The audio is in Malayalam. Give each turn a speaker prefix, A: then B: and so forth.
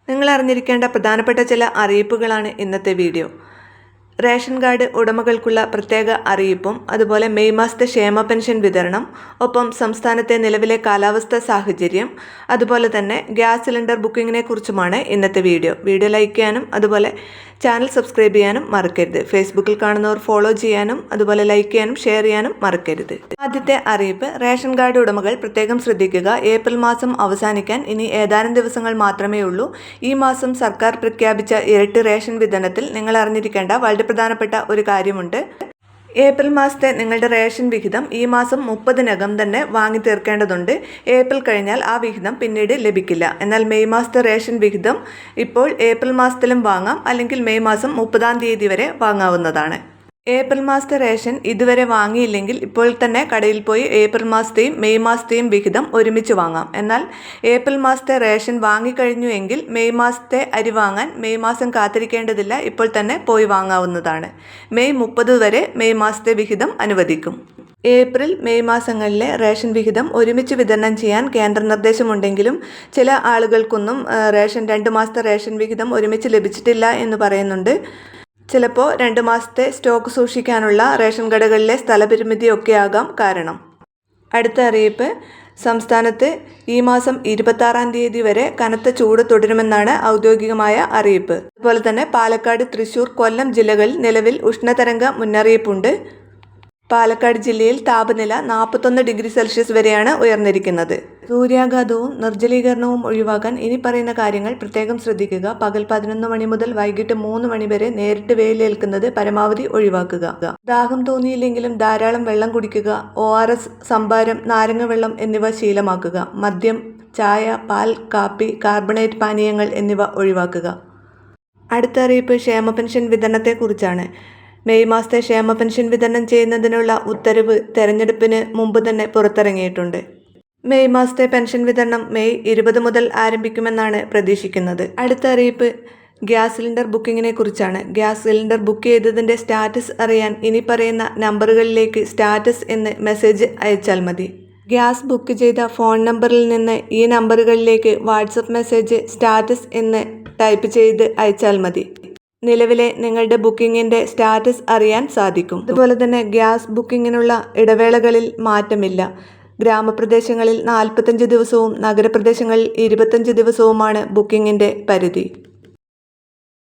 A: നിങ്ങൾ അറിഞ്ഞിരിക്കേണ്ട പ്രധാനപ്പെട്ട ചില അറിയിപ്പുകളാണ് ഇന്നത്തെ വീഡിയോ. റേഷൻ കാർഡ് ഉടമകൾക്കുള്ള പ്രത്യേക അറിയിപ്പും അതുപോലെ മെയ് മാസത്തെ ക്ഷേമ പെൻഷൻ വിതരണം, ഒപ്പം സംസ്ഥാനത്തെ നിലവിലെ കാലാവസ്ഥാ സാഹചര്യം, അതുപോലെ തന്നെ ഗ്യാസ് സിലിണ്ടർ ബുക്കിങ്ങിനെ കുറിച്ചുമാണ് ഇന്നത്തെ വീഡിയോ. ലൈക്ക് ചെയ്യാനും അതുപോലെ ചാനൽ സബ്സ്ക്രൈബ് ചെയ്യാനും മറക്കരുത്. ഫേസ്ബുക്കിൽ കാണുന്നവർ ഫോളോ ചെയ്യാനും അതുപോലെ ലൈക്ക് ചെയ്യാനും ഷെയർ ചെയ്യാനും മറക്കരുത്. ആദ്യത്തെ അറിയിപ്പ്, റേഷൻ കാർഡ് ഉടമകൾ പ്രത്യേകം ശ്രദ്ധിക്കുക. ഏപ്രിൽ മാസം അവസാനിക്കാൻ ഇനി ഏതാനും ദിവസങ്ങൾ മാത്രമേ ഉള്ളൂ. ഈ മാസം സർക്കാർ പ്രഖ്യാപിച്ച ഇരട്ടി റേഷൻ വിതരണത്തിൽ നിങ്ങൾ അറിഞ്ഞിരിക്കേണ്ട വളരെ പ്രധാനപ്പെട്ട ഒരു കാര്യമുണ്ട്. ഏപ്രിൽ മാസത്തെ നിങ്ങളുടെ റേഷൻ വിഹിതം ഈ മാസം 30-നകം തന്നെ വാങ്ങി തീർക്കേണ്ടതുണ്ട്. ഏപ്രിൽ കഴിഞ്ഞാൽ ആ വിഹിതം പിന്നീട് ലഭിക്കില്ല. എന്നാൽ മെയ് മാസത്തെ റേഷൻ വിഹിതം ഇപ്പോൾ ഏപ്രിൽ മാസത്തിലും വാങ്ങാം, അല്ലെങ്കിൽ മെയ് മാസം 30-ാം തീയതി വരെ വാങ്ങാവുന്നതാണ്. ഏപ്രിൽ മാസത്തെ റേഷൻ ഇതുവരെ വാങ്ങിയില്ലെങ്കിൽ ഇപ്പോൾ തന്നെ കടയിൽ പോയി ഏപ്രിൽ മാസത്തെയും മെയ് മാസത്തെയും വിഹിതം ഒരുമിച്ച് വാങ്ങാം. എന്നാൽ ഏപ്രിൽ മാസത്തെ റേഷൻ വാങ്ങിക്കഴിഞ്ഞു എങ്കിൽ മെയ് മാസത്തെ അരി വാങ്ങാൻ മെയ് മാസം കാത്തിരിക്കേണ്ടതില്ല, ഇപ്പോൾ തന്നെ പോയി വാങ്ങാവുന്നതാണ്. മെയ് 30 വരെ മെയ് മാസത്തെ വിഹിതം അനുവദിക്കും. ഏപ്രിൽ മെയ് മാസങ്ങളിലെ റേഷൻ വിഹിതം ഒരുമിച്ച് വിതരണം ചെയ്യാൻ കേന്ദ്ര നിർദ്ദേശമുണ്ടെങ്കിലും ചില ആളുകൾക്കൊന്നും 2 മാസത്തെ റേഷൻ വിഹിതം ഒരുമിച്ച് ലഭിച്ചിട്ടില്ല എന്ന് പറയുന്നുണ്ട്. ചിലപ്പോൾ 2 മാസത്തെ സ്റ്റോക്ക് സൂക്ഷിക്കാനുള്ള റേഷൻ കടകളിലെ സ്ഥലപരിമിതിയൊക്കെ ആകാം കാരണം. അടുത്ത അറിയിപ്പ്, സംസ്ഥാനത്ത് ഈ മാസം 26-ാം തീയതി വരെ കനത്ത ചൂട് തുടരുമെന്നാണ് ഔദ്യോഗികമായ അറിയിപ്പ്. അതുപോലെ തന്നെ പാലക്കാട്, തൃശൂർ, കൊല്ലം ജില്ലകളിൽ നിലവിൽ ഉഷ്ണതരംഗ മുന്നറിയിപ്പുണ്ട്. പാലക്കാട് ജില്ലയിൽ താപനില 41 ഡിഗ്രി സെൽഷ്യസ് വരെയാണ് ഉയർന്നിരിക്കുന്നത്. സൂര്യാഘാതവും നിർജ്ജലീകരണവും ഒഴിവാക്കാൻ ഇനി പറയുന്ന കാര്യങ്ങൾ പ്രത്യേകം ശ്രദ്ധിക്കുക. പകൽ 11 മണി മുതൽ വൈകിട്ട് 3 മണി വരെ നേരിട്ട് വെയിലേൽക്കുന്നത് പരമാവധി ഒഴിവാക്കുക. ദാഹം തോന്നിയില്ലെങ്കിലും ധാരാളം വെള്ളം കുടിക്കുക. ORS, സംഭാരം, നാരങ്ങ വെള്ളം എന്നിവ ശീലമാക്കുക. മദ്യം, ചായ, പാൽ, കാപ്പി, കാർബണേറ്റ് പാനീയങ്ങൾ എന്നിവ ഒഴിവാക്കുക. അടുത്ത അറിയിപ്പ് ക്ഷേമ പെൻഷൻ വിതരണത്തെക്കുറിച്ചാണ്. മെയ് മാസത്തെ ക്ഷേമ പെൻഷൻ വിതരണം ചെയ്യുന്നതിനുള്ള ഉത്തരവ് തെരഞ്ഞെടുപ്പിന് മുമ്പ് തന്നെ പുറത്തിറങ്ങിയിട്ടുണ്ട്. മെയ് മാസത്തെ പെൻഷൻ വിതരണം മെയ് 20 മുതൽ ആരംഭിക്കുമെന്നാണ് പ്രതീക്ഷിക്കുന്നത്. അടുത്ത അറിയിപ്പ് ഗ്യാസ് സിലിണ്ടർ ബുക്കിങ്ങിനെ കുറിച്ചാണ്. ഗ്യാസ് സിലിണ്ടർ ബുക്ക് ചെയ്തതിൻ്റെ സ്റ്റാറ്റസ് അറിയാൻ ഇനി പറയുന്ന നമ്പറുകളിലേക്ക് സ്റ്റാറ്റസ് എന്ന് മെസ്സേജ് അയച്ചാൽ മതി. ഗ്യാസ് ബുക്ക് ചെയ്ത ഫോൺ നമ്പറിൽ നിന്ന് ഈ നമ്പറുകളിലേക്ക് വാട്സപ്പ് മെസ്സേജ് സ്റ്റാറ്റസ് എന്ന് ടൈപ്പ് ചെയ്ത് അയച്ചാൽ മതി. നിലവിലെ നിങ്ങളുടെ ബുക്കിങ്ങിൻ്റെ സ്റ്റാറ്റസ് അറിയാൻ സാധിക്കും. അതുപോലെ തന്നെ ഗ്യാസ് ബുക്കിങ്ങിനുള്ള ഇടവേളകളിൽ മാറ്റമില്ല. ഗ്രാമപ്രദേശങ്ങളിൽ 45 ദിവസവും നഗരപ്രദേശങ്ങളിൽ 25 ദിവസവുമാണ് ബുക്കിങ്ങിൻ്റെ പരിധി.